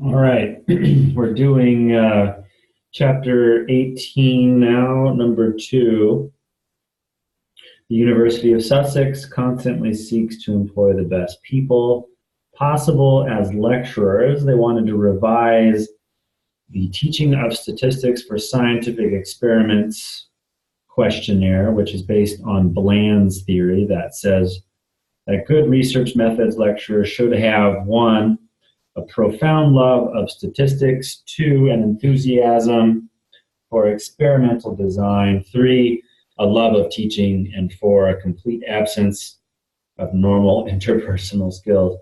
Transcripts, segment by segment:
All right, we're doing chapter 18 now, number 2. The University of Sussex constantly seeks to employ the best people possible as lecturers. They wanted to revise the teaching of statistics for scientific experiments questionnaire, which is based on Bland's theory that says that good research methods lecturers should have one, a profound love of statistics, 2, an enthusiasm for experimental design, 3, a love of teaching, and 4, a complete absence of normal interpersonal skills.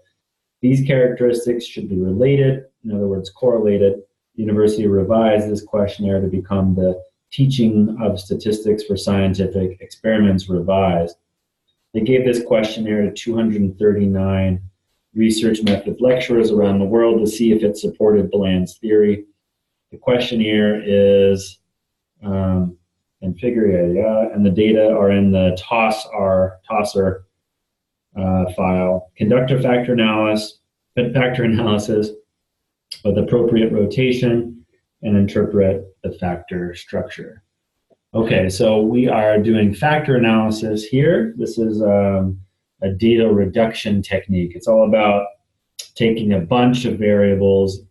These characteristics should be related, in other words, correlated. The university revised this questionnaire to become the Teaching of Statistics for Scientific Experiments Revised. They gave this questionnaire to 239 research method lecturers around the world to see if it supported Bland's theory. The questionnaire is in figure area, and the data are in the TOSR file. Conduct a factor analysis with appropriate rotation and interpret the factor structure. Okay, so we are doing factor analysis here. This is a data reduction technique. It's all about taking a bunch of variables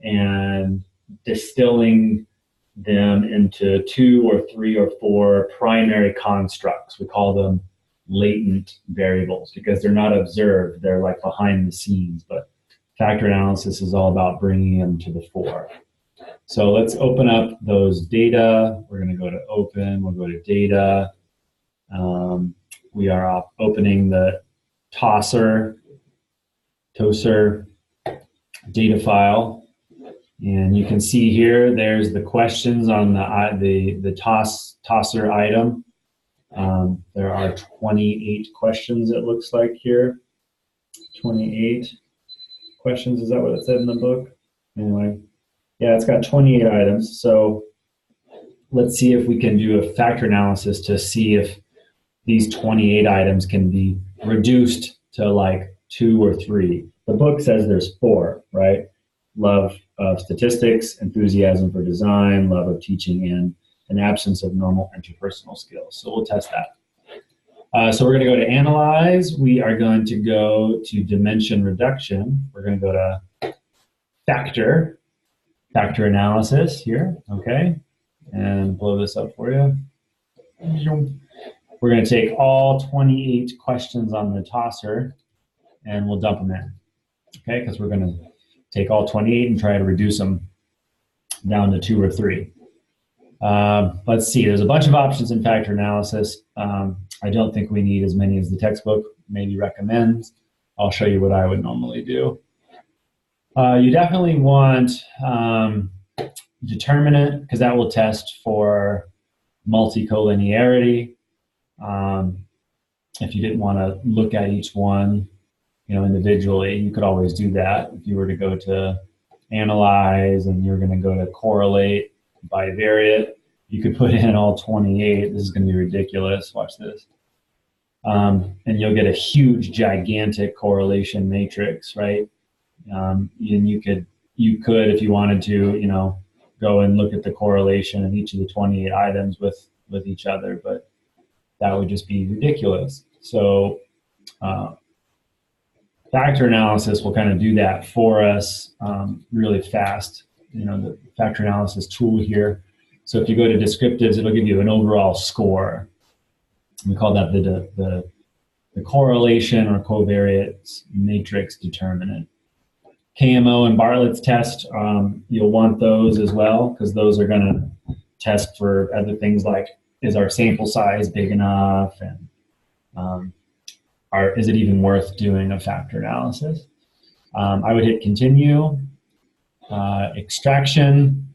and distilling them into 2 or 3 or 4 primary constructs. We call them latent variables because they're not observed. They're like behind the scenes, but factor analysis is all about bringing them to the fore. So let's open up those data. We're going to go to open. We'll go to data. We are opening the TOSR data file. And you can see here, there's the questions on the TOSR item. There are 28 questions, it looks like here. 28 questions, is that what it said in the book? Anyway, yeah, it's got 28 items. So let's see if we can do a factor analysis to see if these 28 items can be reduced to like 2 or 3. The book says there's 4, right? Love of statistics, enthusiasm for design, love of teaching, and an absence of normal interpersonal skills. So we'll test that. So we're going to go to analyze. We are going to go to dimension reduction. We're going to go to factor analysis here, okay? And blow this up for you. We're going to take all 28 questions on the TOSR and we'll dump them in, okay? Because we're going to take all 28 and try to reduce them down to 2 or 3. Let's see, there's a bunch of options in factor analysis. I don't think we need as many as the textbook maybe recommends. I'll show you what I would normally do. You definitely want determinant because that will test for multicollinearity. If you didn't want to look at each one, individually, you could always do that. If you were to go to analyze and you're going to go to correlate, bivariate, you could put in all 28. This is going to be ridiculous. Watch this. And you'll get a huge, gigantic correlation matrix, right? And you could, if you wanted to, go and look at the correlation of each of the 28 items with each other, but that would just be ridiculous. So factor analysis will kind of do that for us really fast. The factor analysis tool here. So if you go to descriptives, it'll give you an overall score. We call that the correlation or covariance matrix determinant. KMO and Bartlett's test, you'll want those as well because those are going to test for other things like, is our sample size big enough, and is it even worth doing a factor analysis? I would hit continue. Extraction.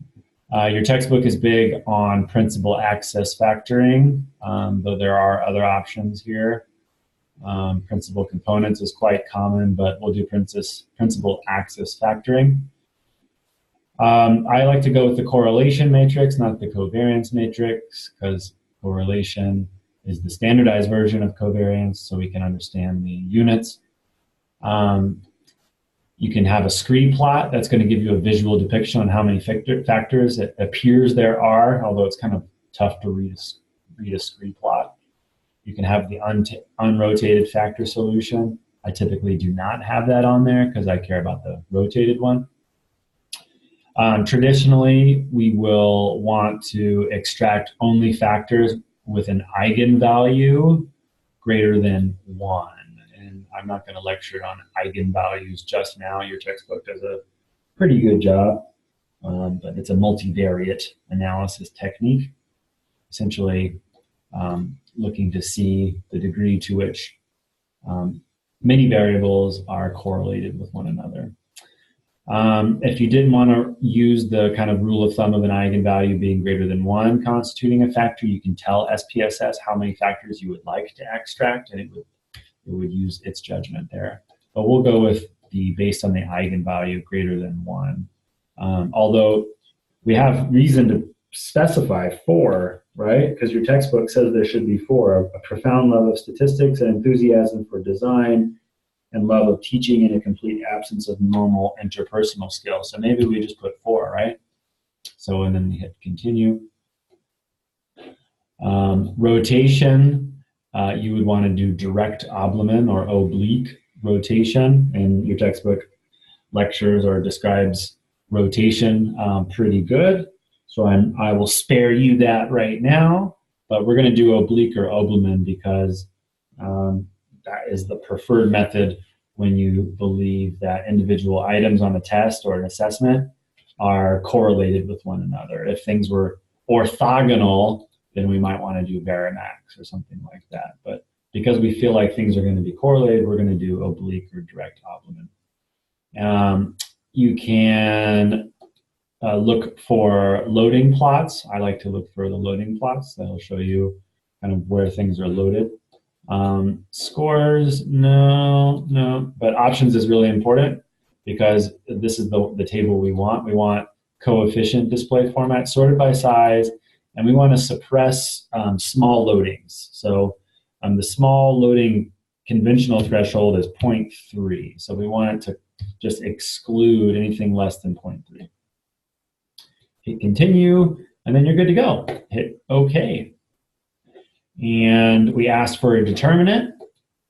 Your textbook is big on principal access factoring, though there are other options here. Principal components is quite common, but we'll do principal access factoring. I like to go with the correlation matrix, not the covariance matrix, because correlation is the standardized version of covariance, so we can understand the units. You can have a scree plot that's going to give you a visual depiction on how many factors it appears there are, although it's kind of tough to read a scree plot. You can have the unrotated factor solution. I typically do not have that on there because I care about the rotated one. Traditionally, we will want to extract only factors with an eigenvalue greater than 1. And I'm not going to lecture on eigenvalues just now. Your textbook does a pretty good job, but it's a multivariate analysis technique, essentially looking to see the degree to which many variables are correlated with one another. If you didn't want to use the kind of rule of thumb of an eigenvalue being greater than 1 constituting a factor, you can tell SPSS how many factors you would like to extract, and it would use its judgment there. But we'll go with the based on the eigenvalue greater than 1. Although we have reason to specify 4, right? Because your textbook says there should be 4. A profound love of statistics, an enthusiasm for design, and love of teaching in a complete absence of normal interpersonal skills. So maybe we just put 4, right? So, and then we hit continue. Rotation, you would want to do direct oblimum or oblique rotation, and your textbook lectures or describes rotation pretty good. So I will spare you that right now, but we're going to do oblique or oblimum because that is the preferred method when you believe that individual items on a test or an assessment are correlated with one another. If things were orthogonal, then we might want to do Varimax or something like that. But because we feel like things are going to be correlated, we're going to do oblique or direct oblimum. You can look for loading plots. I like to look for the loading plots. That'll show you kind of where things are loaded. Scores, no, but options is really important because this is the table we want. We want coefficient display format sorted by size, and we want to suppress small loadings. So the small loading conventional threshold is 0.3. So we want it to just exclude anything less than 0.3. Hit continue, and then you're good to go. Hit OK. And we asked for a determinant,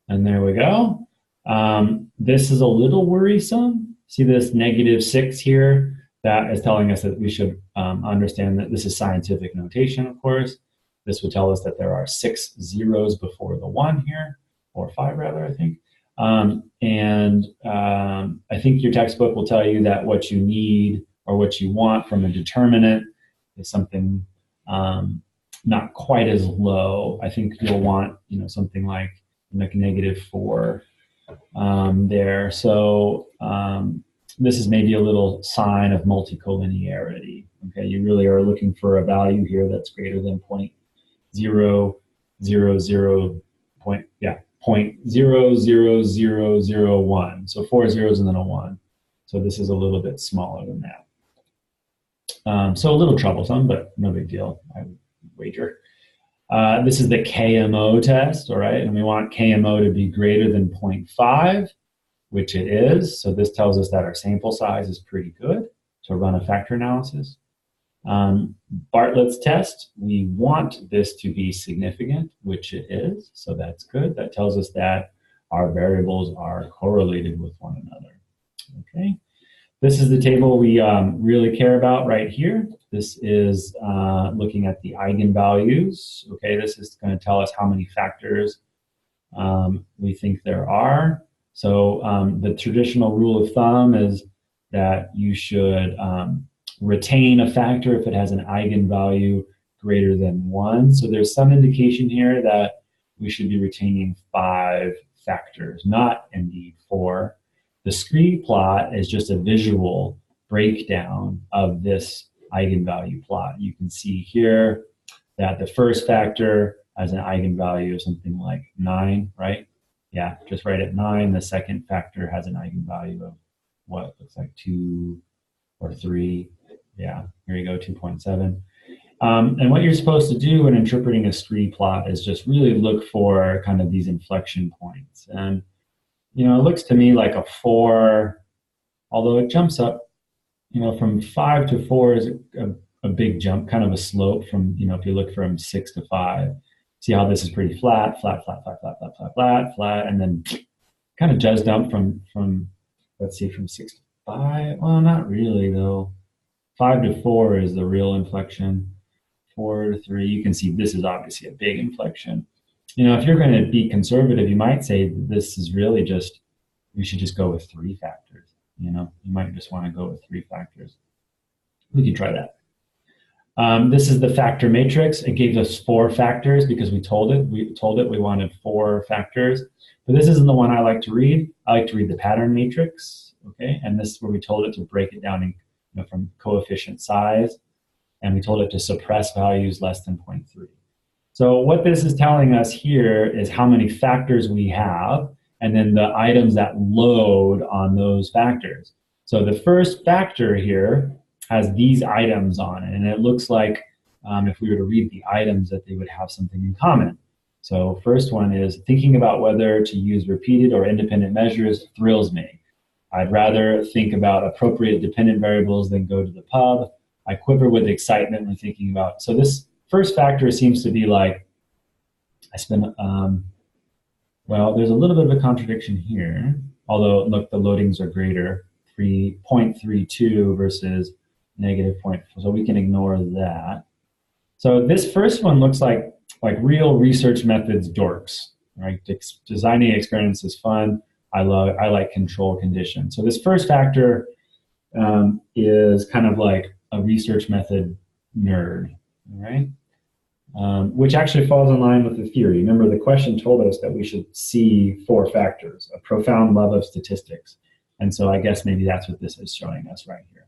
and there we go. This is a little worrisome. See this -6 here? That is telling us that we should understand that this is scientific notation, of course. This would tell us that there are 6 zeros before the 1 here, or 5 rather, I think. I think your textbook will tell you that what you need or what you want from a determinant is something not quite as low. I think you'll want, something like -4 there. So this is maybe a little sign of multicollinearity. Okay, you really are looking for a value here that's greater than 0.00001. So 4 zeros and then a 1. So this is a little bit smaller than that. So a little troublesome, but no big deal, I would wager. This is the KMO test, all right? And we want KMO to be greater than 0.5, which it is. So this tells us that our sample size is pretty good to run a factor analysis. Bartlett's test, we want this to be significant, which it is. So that's good. That tells us that our variables are correlated with one another. Okay. This is the table we really care about right here. This is looking at the eigenvalues. Okay, this is going to tell us how many factors we think there are. So the traditional rule of thumb is that you should retain a factor if it has an eigenvalue greater than 1. So there's some indication here that we should be retaining 5 factors, not indeed 4. The scree plot is just a visual breakdown of this eigenvalue plot. You can see here that the first factor has an eigenvalue of something like 9, right? Yeah, just right at 9. The second factor has an eigenvalue of what looks like 2 or 3. Yeah, here you go, 2.7. And what you're supposed to do when interpreting a scree plot is just really look for kind of these inflection points. And it looks to me like a 4 although it jumps up, from 5 to 4 is a big jump, kind of a slope from, if you look from 6 to 5. See how this is pretty flat, flat, flat, flat, flat, flat, flat, flat, flat, and then kind of does dump from let's see, from 6 to 5. Well, not really though. 5 to 4 is the real inflection. 4 to 3, you can see this is obviously a big inflection. If you're going to be conservative, you might say this is really just, we should just go with 3 factors. You might just want to go with 3 factors. We can try that. This is the factor matrix. It gave us 4 factors because we told it we wanted 4 factors. But this isn't the one I like to read. I like to read the pattern matrix, okay? And this is where we told it to break it down from coefficient size, and we told it to suppress values less than 0.3. So what this is telling us here is how many factors we have, and then the items that load on those factors. So the first factor here has these items on it, and it looks like if we were to read the items that they would have something in common. So first one is thinking about whether to use repeated or independent measures thrills me. I'd rather think about appropriate dependent variables than go to the pub. I quiver with excitement when thinking about. So this first factor seems to be like, I spend, well, there's a little bit of a contradiction here, although look, the loadings are greater, 3.32 versus negative 0.4, so we can ignore that. So this first one looks like real research methods dorks, right? Designing experiments is fun. I like control conditions. So this first factor is kind of like a research method nerd, right? Which actually falls in line with the theory. Remember, the question told us that we should see 4 factors, a profound love of statistics. And so I guess maybe that's what this is showing us right here.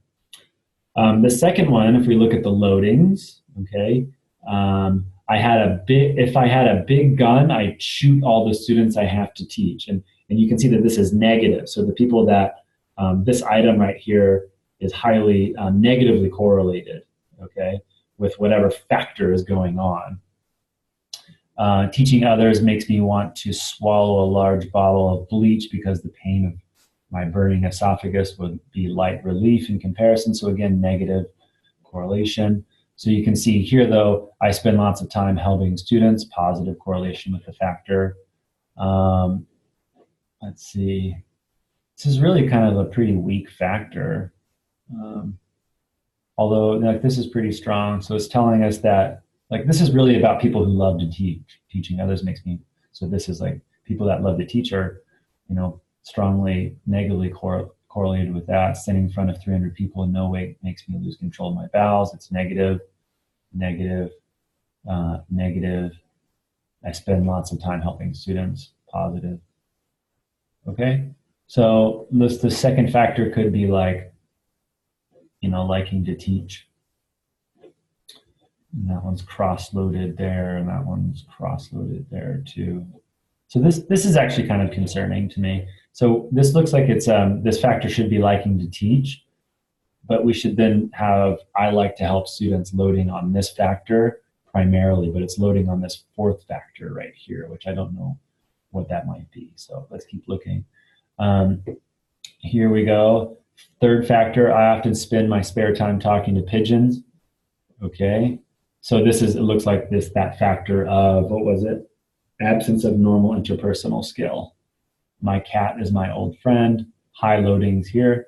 The second one, if we look at the loadings, okay, if I had a big gun, I'd shoot all the students I have to teach. And you can see that this is negative. So the people that, this item right here is highly negatively correlated, okay, with whatever factor is going on. Teaching others makes me want to swallow a large bottle of bleach because the pain of my burning esophagus would be light relief in comparison. So again, negative correlation. So you can see here, though, I spend lots of time helping students, positive correlation with the factor. Let's see. This is really kind of a pretty weak factor. Although like this is pretty strong. So it's telling us that like this is really about people who love to teach. Teaching others makes me, so this is like people that love to teach are, strongly negatively correlated with that. Standing in front of 300 people in no way makes me lose control of my bowels. It's negative, negative, negative. I spend lots of time helping students, positive. Okay, so the second factor could be like, liking to teach. And that one's cross-loaded there, and that one's cross-loaded there too. So this is actually kind of concerning to me. So this looks like it's this factor should be liking to teach, but we should then have I like to help students loading on this factor primarily, but it's loading on this 4th factor right here, which I don't know what that might be. So let's keep looking. Here we go. 3rd factor, I often spend my spare time talking to pigeons. Okay, so it looks like that factor of, what was it? Absence of normal interpersonal skill. My cat is my old friend. High loadings here.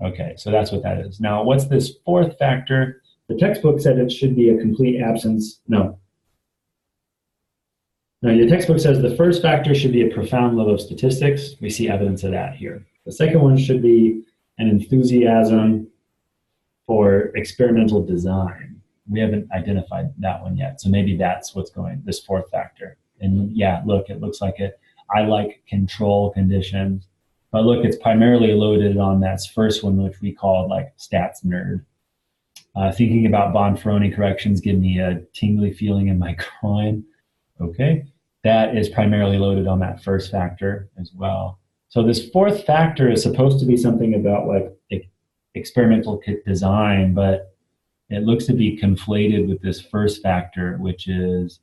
Okay, so that's what that is. Now, what's this 4th factor? The textbook said it should be a complete absence. No, your textbook says the first factor should be a profound love of statistics. We see evidence of that here. The second one should be an enthusiasm for experimental design. We haven't identified that one yet. So maybe that's what's going, this 4th factor. And yeah, look, it looks like it. I like control conditions. But look, it's primarily loaded on that first one, which we called like stats nerd. Thinking about Bonferroni corrections give me a tingly feeling in my groin. Okay, that is primarily loaded on that first factor as well. So this 4th factor is supposed to be something about like experimental design, but it looks to be conflated with this first factor, which is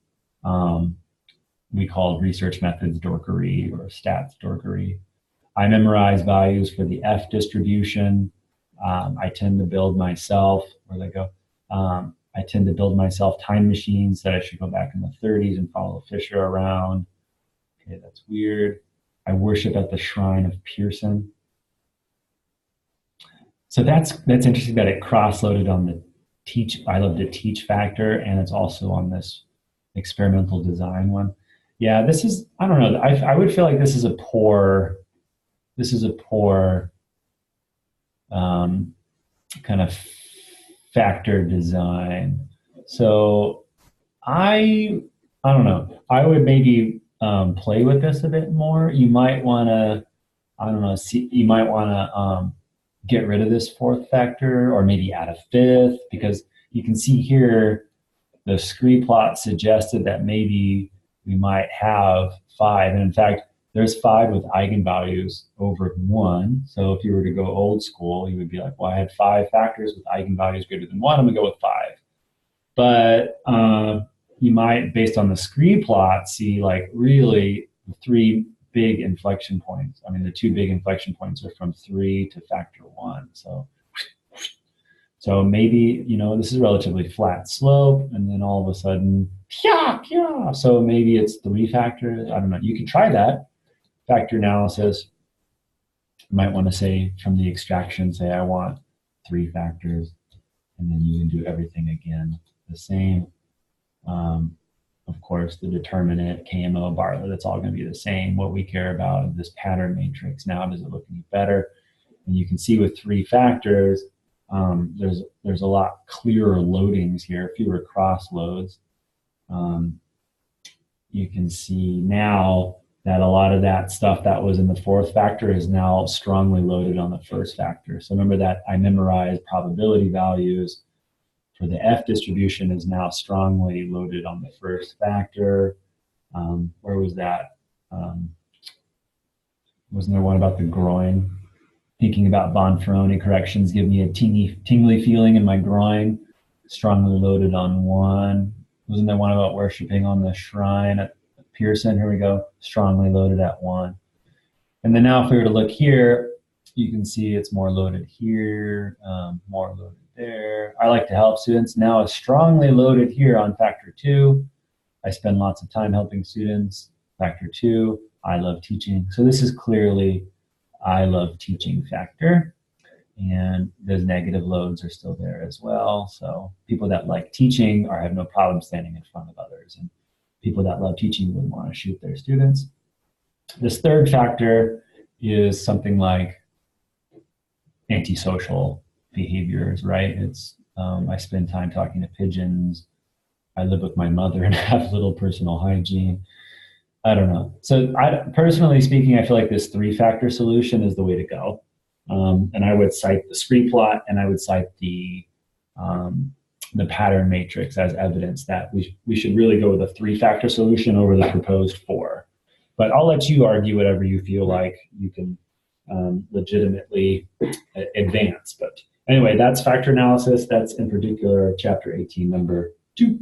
we called research methods dorkery or stats dorkery. I memorize values for the F distribution. I tend to build myself, where they go? I tend to build myself time machines that I should go back in the 30s and follow Fisher around. Okay, that's weird. I worship at the shrine of Pearson. So that's interesting that it cross-loaded on the teach. I love to teach factor, and it's also on this experimental design one. Yeah, this is, I don't know. I would feel like this is a poor kind of factor design. So I don't know. I would maybe play with this a bit more. You might want to, I don't know, see, you might want to get rid of this fourth factor or maybe add a fifth, because you can see here the scree plot suggested that maybe we might have 5. And in fact, there's 5 with eigenvalues over 1. So if you were to go old school, you would be like, well, I had 5 factors with eigenvalues greater than 1. I'm going to go with 5. But you might, based on the scree plot, see like really the 3 big inflection points. I mean, the 2 big inflection points are from 3 to factor 1. So maybe, this is a relatively flat slope, and then all of a sudden, pya, pya. So maybe it's 3 factors. I don't know. You can try that. Factor analysis. You might want to say from the extraction, say I want 3 factors, and then you can do everything again the same. Of course, the determinant, KMO, Bartlett, it's all going to be the same. What we care about is this pattern matrix. Now, does it look any better? And you can see with 3 factors, there's a lot clearer loadings here, fewer cross loads. You can see now that a lot of that stuff that was in the 4th factor is now strongly loaded on the 1st factor. So remember that I memorized probability values for the F distribution is now strongly loaded on the 1st factor. Where was that? Wasn't there one about the groin? Thinking about Bonferroni corrections give me a tingly feeling in my groin, strongly loaded on 1. Wasn't there one about worshiping on the shrine at Pearson? Here we go, strongly loaded at 1. And then now if we were to look here, you can see it's more loaded here, more loaded there. I like to help students. Now it's strongly loaded here on factor 2. I spend lots of time helping students. Factor 2, I love teaching. So this is clearly I love teaching factor, and those negative loads are still there as well. So people that like teaching have no problem standing in front of others, and people that love teaching wouldn't want to shoot their students. This 3rd factor is something like antisocial behaviors, right? It's I spend time talking to pigeons. I live with my mother and have little personal hygiene. I don't know. So personally speaking, I feel like this 3-factor solution is the way to go. And I would cite the scree plot, and I would cite the pattern matrix as evidence that we should really go with a 3-factor solution over the proposed 4. But I'll let you argue whatever you feel like you can legitimately advance. But anyway, that's factor analysis. That's in particular chapter 18, number 2.